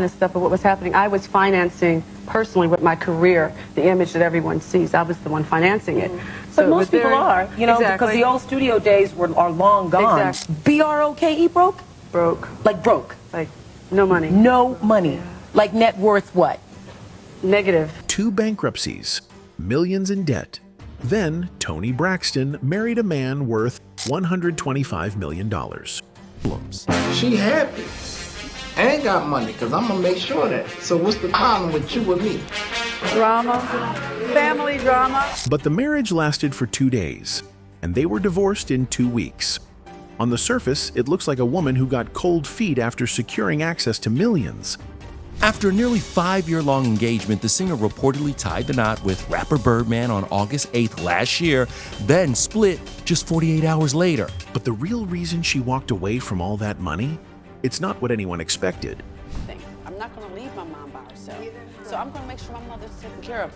and stuff of what was happening. I was financing personally with my career the image that everyone sees. I was the one financing it. So but most people are, you know, exactly. because the old studio days are long gone. Exactly. B-R-O-K-E, broke? Broke. Like broke. Like no money. No money. Yeah. Like net worth what? Negative. 2 bankruptcies, millions in debt. Then Toni Braxton married a man worth $125 million. She happy. I ain't got money because I'm going to make sure of that. So what's the problem with you and me? Drama. Family drama. But the marriage lasted for 2 days, and they were divorced in 2 weeks. On the surface, it looks like a woman who got cold feet after securing access to millions. After a nearly 5-year-long engagement, the singer reportedly tied the knot with rapper Birdman on August 8th last year, then split just 48 hours later. But the real reason she walked away from all that money? It's not what anyone expected. I'm not going to leave my mom by herself, so I'm going to make sure my mother's taken care of.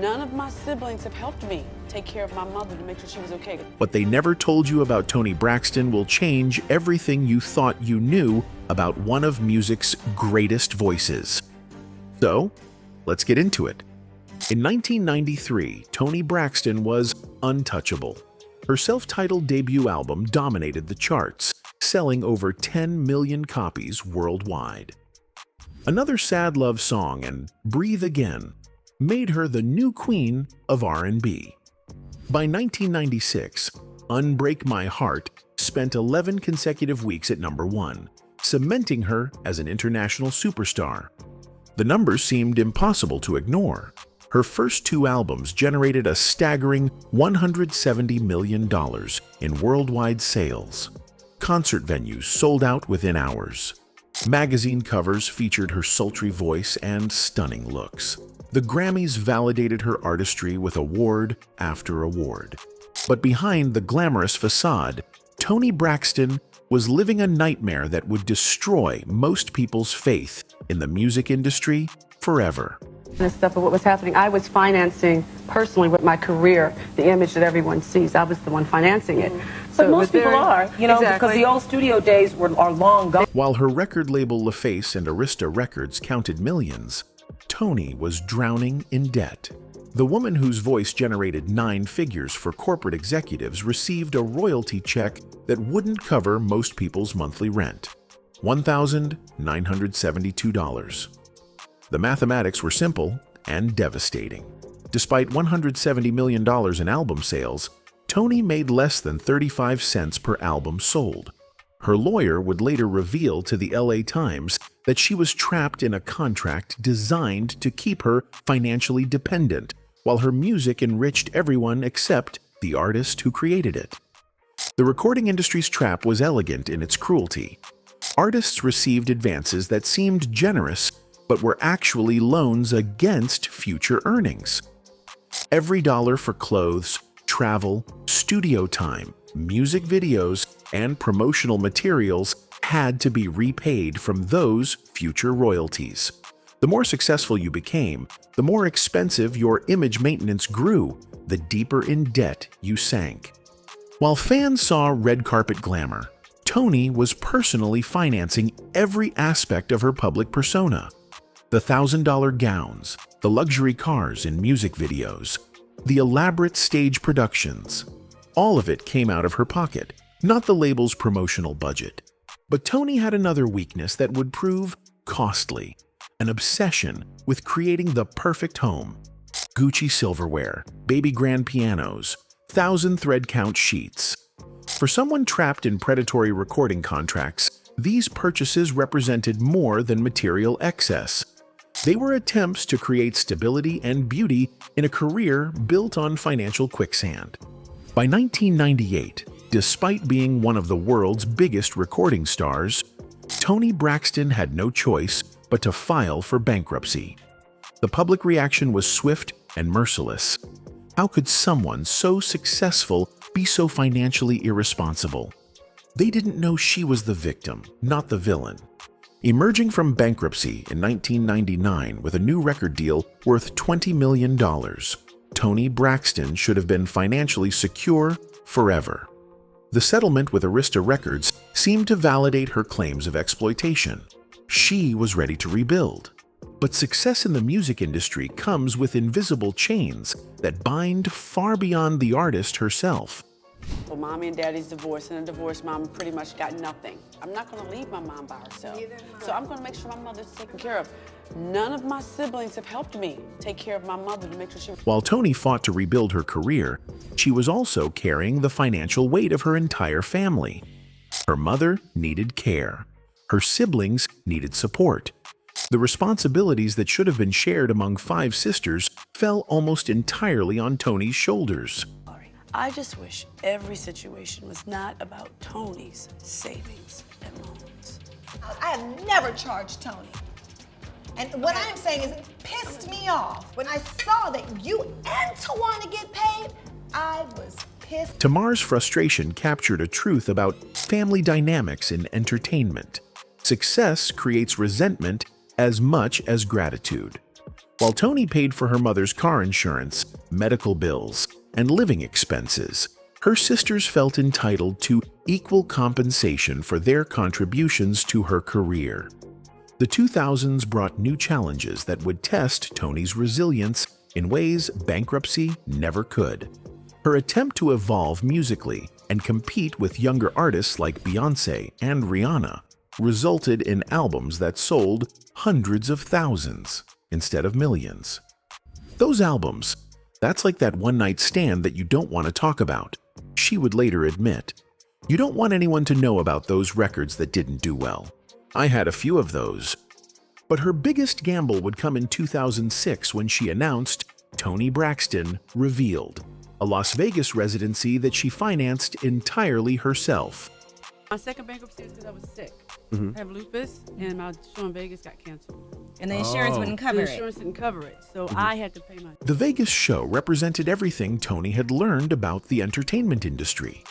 None of my siblings have helped me take care of my mother to make sure she was okay. What they never told you about Toni Braxton will change everything you thought you knew about one of music's greatest voices. So, let's get into it. In 1993, Toni Braxton was untouchable. Her self-titled debut album dominated the charts, selling over 10 million copies worldwide. Another sad love song and Breathe Again made her the new queen of R&B. By 1996, Unbreak My Heart spent 11 consecutive weeks at #1, cementing her as an international superstar. The numbers seemed impossible to ignore. Her first 2 albums generated a staggering $170 million in worldwide sales. Concert venues sold out within hours. Magazine covers featured her sultry voice and stunning looks. The Grammys validated her artistry with award after award. But behind the glamorous facade, Toni Braxton was living a nightmare that would destroy most people's faith in the music industry forever. And stuff of what was happening. I was financing personally with my career the image that everyone sees. I was the one financing it. But most people are, you know, exactly. because the old studio days are long gone. While her record label LaFace and Arista Records counted millions, Toni was drowning in debt. The woman whose voice generated 9 figures for corporate executives received a royalty check that wouldn't cover most people's monthly rent, $1,972. The mathematics were simple and devastating. Despite $170 million in album sales, Toni made less than 35 cents per album sold. Her lawyer would later reveal to the LA Times that she was trapped in a contract designed to keep her financially dependent, while her music enriched everyone except the artist who created it. The recording industry's trap was elegant in its cruelty. Artists received advances that seemed generous, but were actually loans against future earnings. Every dollar for clothes, travel, studio time, music videos, and promotional materials had to be repaid from those future royalties. The more successful you became, the more expensive your image maintenance grew, the deeper in debt you sank. While fans saw red carpet glamour, Toni was personally financing every aspect of her public persona. The $1,000 gowns, the luxury cars in music videos, the elaborate stage productions. All of it came out of her pocket, not the label's promotional budget. But Toni had another weakness that would prove costly: an obsession with creating the perfect home. Gucci silverware, baby grand pianos, 1,000 thread count sheets. For someone trapped in predatory recording contracts, these purchases represented more than material excess. They were attempts to create stability and beauty in a career built on financial quicksand. By 1998, despite being one of the world's biggest recording stars, Toni Braxton had no choice but to file for bankruptcy. The public reaction was swift and merciless. How could someone so successful be so financially irresponsible? They didn't know she was the victim, not the villain. Emerging from bankruptcy in 1999 with a new record deal worth $20 million, Toni Braxton should have been financially secure forever. The settlement with Arista Records seemed to validate her claims of exploitation. She was ready to rebuild. But success in the music industry comes with invisible chains that bind far beyond the artist herself. Well, mommy and daddy's divorced, and a divorced mom pretty much got nothing. I'm not going to leave my mom by herself. So I'm going to make sure my mother's taken care of. None of my siblings have helped me take care of my mother to make sure she... While Toni fought to rebuild her career, she was also carrying the financial weight of her entire family. Her mother needed care. Her siblings needed support. The responsibilities that should have been shared among 5 sisters fell almost entirely on Toni's shoulders. I just wish every situation was not about Toni's savings and loans. I have never charged Toni. And what I'm saying is it pissed me off. When I saw that you and Tawana get paid, I was pissed. Tamar's frustration captured a truth about family dynamics in entertainment. Success creates resentment as much as gratitude. While Toni paid for her mother's car insurance, medical bills, and living expenses, her sisters felt entitled to equal compensation for their contributions to her career. The 2000s brought new challenges that would test Toni's resilience in ways bankruptcy never could. Her attempt to evolve musically and compete with younger artists like Beyoncé and Rihanna resulted in albums that sold hundreds of thousands instead of millions. Those albums, that's like that one-night stand that you don't want to talk about, she would later admit. You don't want anyone to know about those records that didn't do well. I had a few of those. But her biggest gamble would come in 2006 when she announced Toni Braxton Revealed, a Las Vegas residency that she financed entirely herself. My second bankruptcy was because I was sick. I have lupus, and my show in Vegas got canceled. And the insurance wouldn't cover The it. insurance didn't cover it, so I had to pay my... The Vegas show represented everything Toni had learned about the entertainment industry.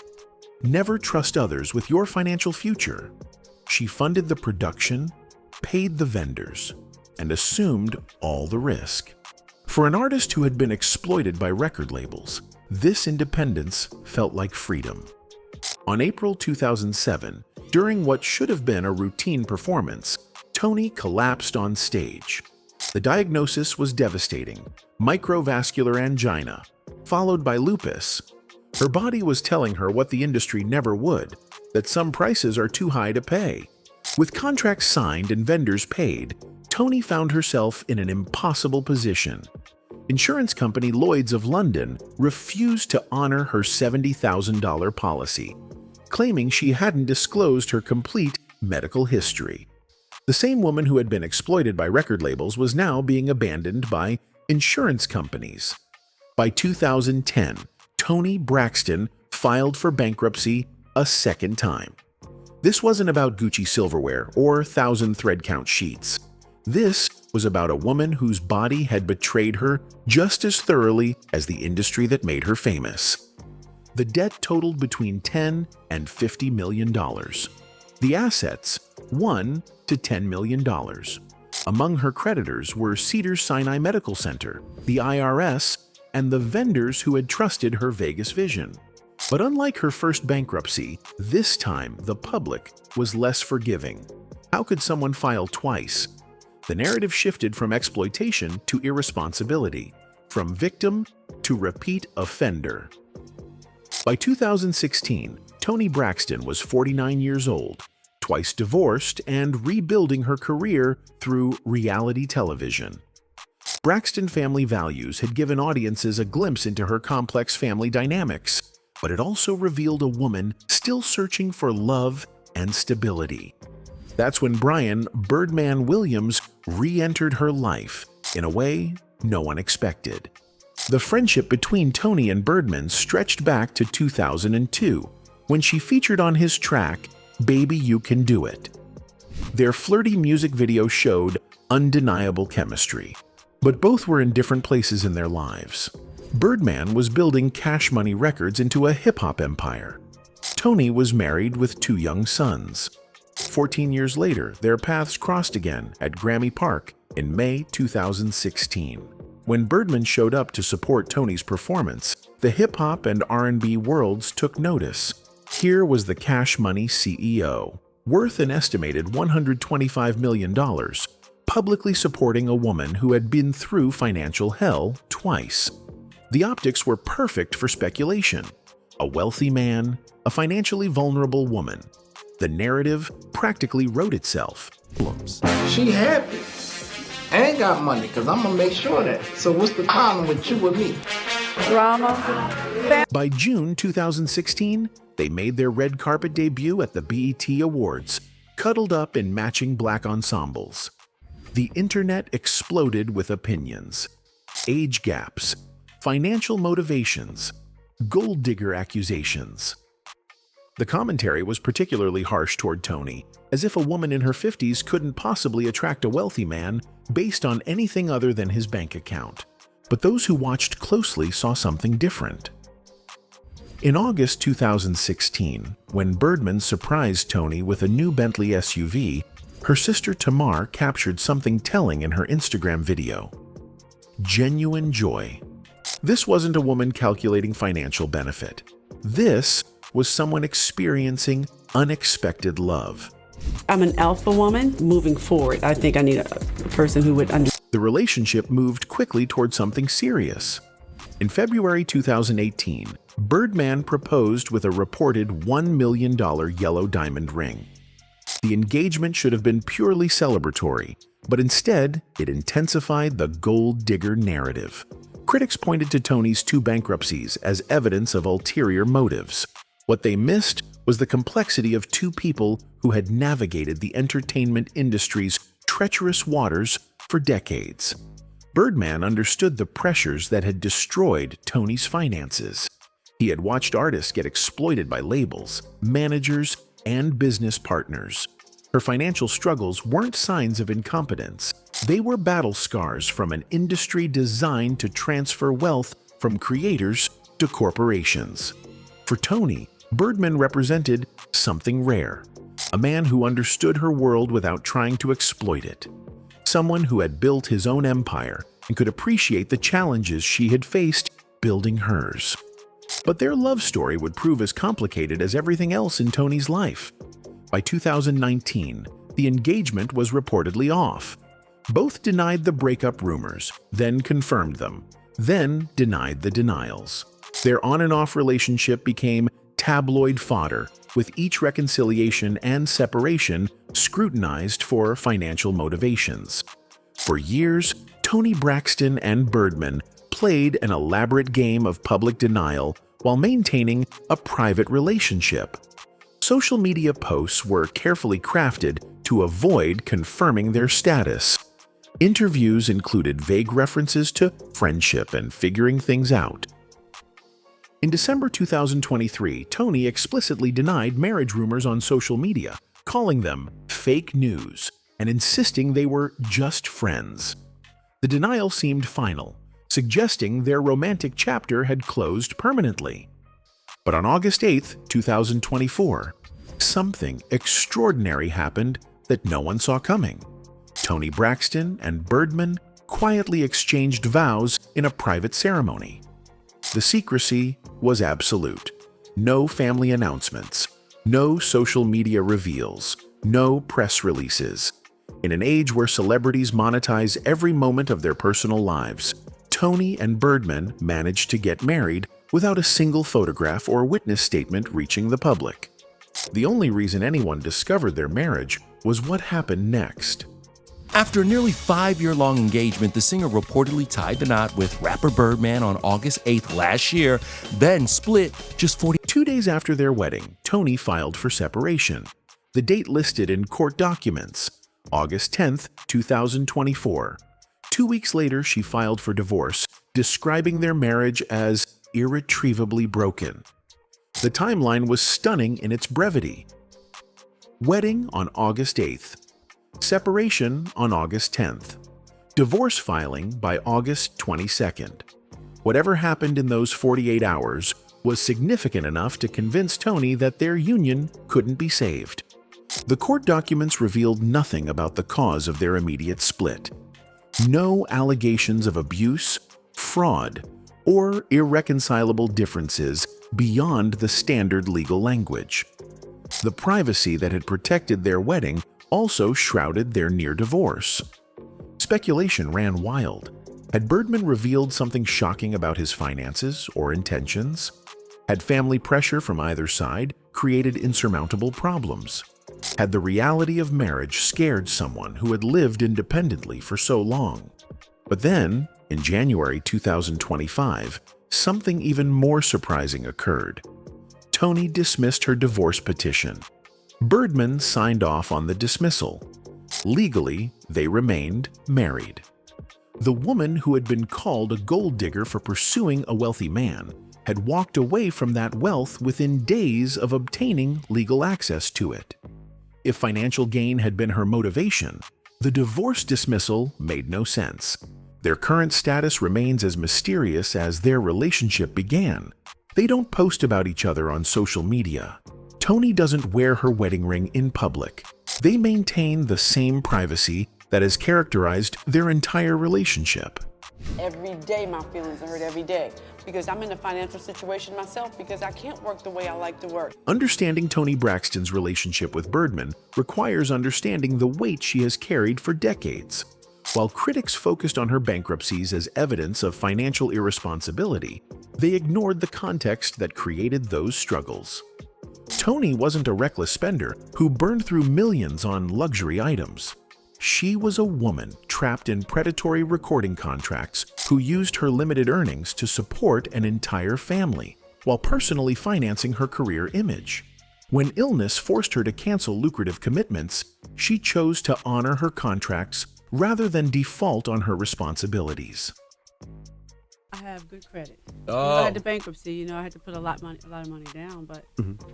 Never trust others with your financial future. She funded the production, paid the vendors, and assumed all the risk. For an artist who had been exploited by record labels, this independence felt like freedom. On April 2007, during what should have been a routine performance, Toni collapsed on stage. The diagnosis was devastating: microvascular angina, followed by lupus. Her body was telling her what the industry never would, that some prices are too high to pay. With contracts signed and vendors paid, Toni found herself in an impossible position. Insurance company Lloyd's of London refused to honor her $70,000 policy, claiming she hadn't disclosed her complete medical history. The same woman who had been exploited by record labels was now being abandoned by insurance companies. By 2010, Toni Braxton filed for bankruptcy a second time. This wasn't about Gucci silverware or 1,000 thread count sheets. This was about a woman whose body had betrayed her just as thoroughly as the industry that made her famous. The debt totaled between $10 and $50 million. The assets, $1 to $10 million. Among her creditors were Cedars-Sinai Medical Center, the IRS, and the vendors who had trusted her Vegas vision. But unlike her first bankruptcy, this time the public was less forgiving. How could someone file twice? The narrative shifted from exploitation to irresponsibility, from victim to repeat offender. By 2016, Toni Braxton was 49 years old, twice divorced, and rebuilding her career through reality television. Braxton Family Values had given audiences a glimpse into her complex family dynamics, but it also revealed a woman still searching for love and stability. That's when Brian "Birdman" Williams re-entered her life in a way no one expected. The friendship between Toni and Birdman stretched back to 2002, when she featured on his track, "Baby You Can Do It." Their flirty music video showed undeniable chemistry, but both were in different places in their lives. Birdman was building Cash Money Records into a hip-hop empire. Toni was married with 2 young sons. 14 years later, their paths crossed again at Grammy Park in May 2016. When Birdman showed up to support Toni's performance, the hip-hop and R&B worlds took notice. Here was the Cash Money CEO, worth an estimated $125 million, publicly supporting a woman who had been through financial hell twice. The optics were perfect for speculation. A wealthy man, a financially vulnerable woman. The narrative practically wrote itself. She happy. I ain't got money because I'm going to make sure of that. So what's the problem with you and me? Drama. By June 2016, they made their red carpet debut at the BET Awards, cuddled up in matching black ensembles. The internet exploded with opinions. Age gaps, financial motivations, gold digger accusations. The commentary was particularly harsh toward Toni, as if a woman in her 50s couldn't possibly attract a wealthy man based on anything other than his bank account. But those who watched closely saw something different. In August 2016, when Birdman surprised Toni with a new Bentley SUV, her sister Tamar captured something telling in her Instagram video. Genuine joy. This wasn't a woman calculating financial benefit. This was someone experiencing unexpected love. I'm an alpha woman moving forward. I think I need a person who would understand. The relationship moved quickly toward something serious. In February 2018, Birdman proposed with a reported $1 million yellow diamond ring. The engagement should have been purely celebratory, but instead, it intensified the gold digger narrative. Critics pointed to Toni's 2 bankruptcies as evidence of ulterior motives. What they missed was the complexity of 2 people who had navigated the entertainment industry's treacherous waters for decades. Birdman understood the pressures that had destroyed Toni's finances. He had watched artists get exploited by labels, managers, and business partners. Her financial struggles weren't signs of incompetence. They were battle scars from an industry designed to transfer wealth from creators to corporations. For Toni, Birdman represented something rare, a man who understood her world without trying to exploit it. Someone who had built his own empire and could appreciate the challenges she had faced building hers. But their love story would prove as complicated as everything else in Toni's life. By 2019, the engagement was reportedly off. Both denied the breakup rumors, then confirmed them, then denied the denials. Their on and off relationship became tabloid fodder, with each reconciliation and separation scrutinized for financial motivations. For years, Toni Braxton and Birdman played an elaborate game of public denial while maintaining a private relationship. Social media posts were carefully crafted to avoid confirming their status. Interviews included vague references to friendship and figuring things out. In December 2023, Toni explicitly denied marriage rumors on social media, calling them fake news and insisting they were just friends. The denial seemed final, suggesting their romantic chapter had closed permanently. But on August 8, 2024, something extraordinary happened that no one saw coming. Toni Braxton and Birdman quietly exchanged vows in a private ceremony. The secrecy was absolute. No family announcements, no social media reveals, no press releases. In an age where celebrities monetize every moment of their personal lives, Toni and Birdman managed to get married without a single photograph or witness statement reaching the public. The only reason anyone discovered their marriage was what happened next. After a nearly 5-year-long engagement, the singer reportedly tied the knot with rapper Birdman on August 8th last year, then split just 2 days after their wedding, Toni filed for separation. The date listed in court documents, August 10th, 2024. 2 weeks later, she filed for divorce, describing their marriage as irretrievably broken. The timeline was stunning in its brevity. Wedding on August 8th. Separation on August 10th. Divorce filing by August 22nd. Whatever happened in those 48 hours was significant enough to convince Toni that their union couldn't be saved. The court documents revealed nothing about the cause of their immediate split. No allegations of abuse, fraud, or irreconcilable differences beyond the standard legal language. The privacy that had protected their wedding also shrouded their near divorce. Speculation ran wild. Had Birdman revealed something shocking about his finances or intentions? Had family pressure from either side created insurmountable problems? Had the reality of marriage scared someone who had lived independently for so long? But then, in January 2025, something even more surprising occurred. Toni dismissed her divorce petition. Birdman signed off on the dismissal. Legally, they remained married. The woman who had been called a gold digger for pursuing a wealthy man had walked away from that wealth within days of obtaining legal access to it. If financial gain had been her motivation, the divorce dismissal made no sense. Their current status remains as mysterious as their relationship began. They don't post about each other on social media. Toni doesn't wear her wedding ring in public. They maintain the same privacy that has characterized their entire relationship. Every day my feelings are hurt every day because I'm in a financial situation myself because I can't work the way I like to work. Understanding Toni Braxton's relationship with Birdman requires understanding the weight she has carried for decades. While critics focused on her bankruptcies as evidence of financial irresponsibility, they ignored the context that created those struggles. Toni wasn't a reckless spender who burned through millions on luxury items. She was a woman trapped in predatory recording contracts who used her limited earnings to support an entire family while personally financing her career image. When illness forced her to cancel lucrative commitments, she chose to honor her contracts rather than default on her responsibilities. I have good credit. Oh. I had the bankruptcy, I had to put a lot of money down, but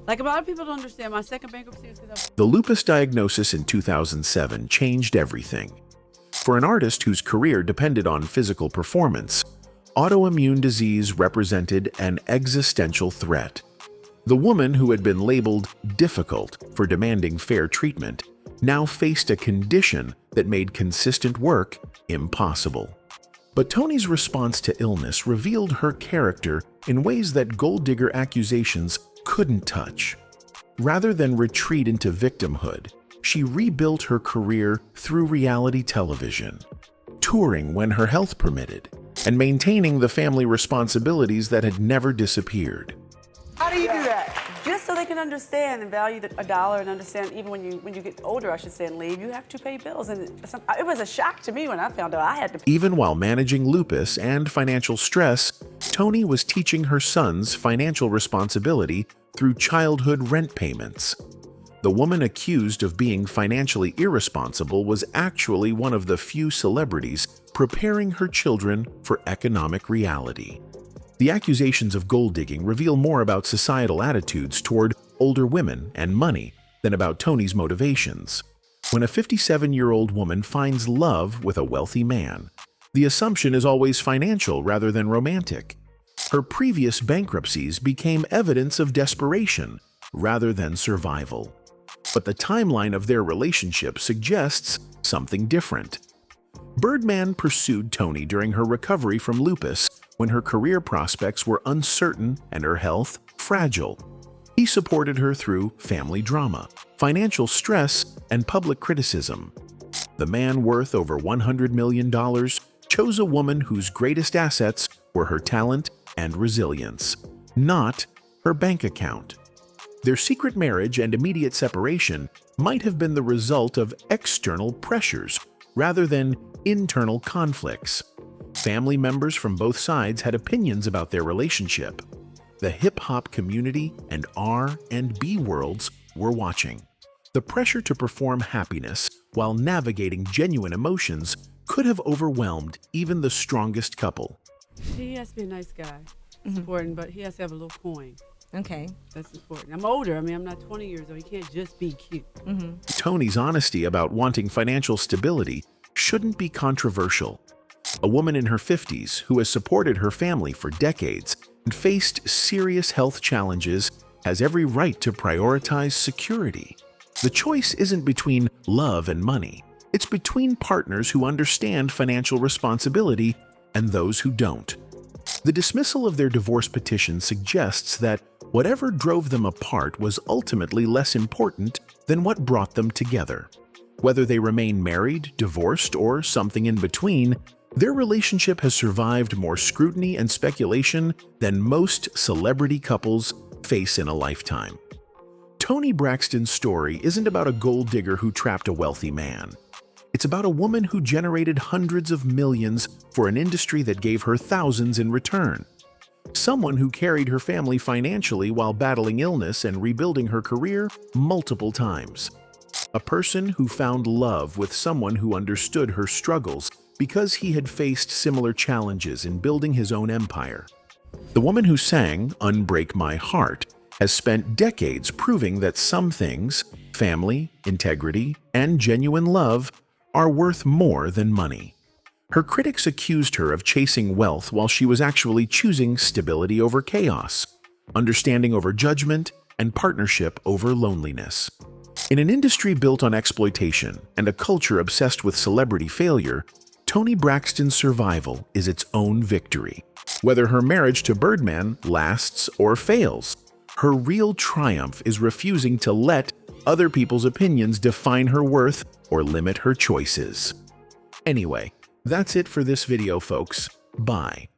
like a lot of people don't understand, my second bankruptcy is because The lupus diagnosis in 2007 changed everything. For an artist whose career depended on physical performance, autoimmune disease represented an existential threat. The woman who had been labeled difficult for demanding fair treatment now faced a condition that made consistent work impossible. But Toni's response to illness revealed her character in ways that gold digger accusations couldn't touch. Rather than retreat into victimhood, she rebuilt her career through reality television, touring when her health permitted, and maintaining the family responsibilities that had never disappeared. How do you do that? Just so they can understand and value a dollar and understand even when you get older, I should say, and leave, you have to pay bills. And it was a shock to me when I found out I had to pay. Even while managing lupus and financial stress, Toni was teaching her sons financial responsibility through childhood rent payments. The woman accused of being financially irresponsible was actually one of the few celebrities preparing her children for economic reality. The accusations of gold digging reveal more about societal attitudes toward older women and money than about Toni's motivations. When a 57-year-old woman finds love with a wealthy man, the assumption is always financial rather than romantic. Her previous bankruptcies became evidence of desperation rather than survival. But the timeline of their relationship suggests something different. Birdman pursued Toni during her recovery from lupus when her career prospects were uncertain and her health fragile. He supported her through family drama, financial stress, and public criticism. The man worth over $100 million chose a woman whose greatest assets were her talent and resilience, not her bank account. Their secret marriage and immediate separation might have been the result of external pressures rather than internal conflicts. Family members from both sides had opinions about their relationship. The hip-hop community and R&B worlds were watching. The pressure to perform happiness while navigating genuine emotions could have overwhelmed even the strongest couple. he has to be a nice guy. It's important, but he has to have a little coin. Okay. That's important. I'm older. I'm not 20 years old. He can't just be cute. Toni's honesty about wanting financial stability shouldn't be controversial. A woman in her 50s who has supported her family for decades and faced serious health challenges has every right to prioritize security. The choice isn't between love and money. It's between partners who understand financial responsibility and those who don't. The dismissal of their divorce petition suggests that whatever drove them apart was ultimately less important than what brought them together. Whether they remain married, divorced, or something in between, their relationship has survived more scrutiny and speculation than most celebrity couples face in a lifetime. Toni Braxton's story isn't about a gold digger who trapped a wealthy man. It's about a woman who generated hundreds of millions for an industry that gave her thousands in return. Someone who carried her family financially while battling illness and rebuilding her career multiple times. A person who found love with someone who understood her struggles because he had faced similar challenges in building his own empire. The woman who sang "Unbreak My Heart" has spent decades proving that some things, family, integrity, and genuine love, are worth more than money. Her critics accused her of chasing wealth while she was actually choosing stability over chaos, understanding over judgment, and partnership over loneliness. In an industry built on exploitation and a culture obsessed with celebrity failure, Toni Braxton's survival is its own victory. Whether her marriage to Birdman lasts or fails, her real triumph is refusing to let other people's opinions define her worth or limit her choices. Anyway, that's it for this video, folks. Bye.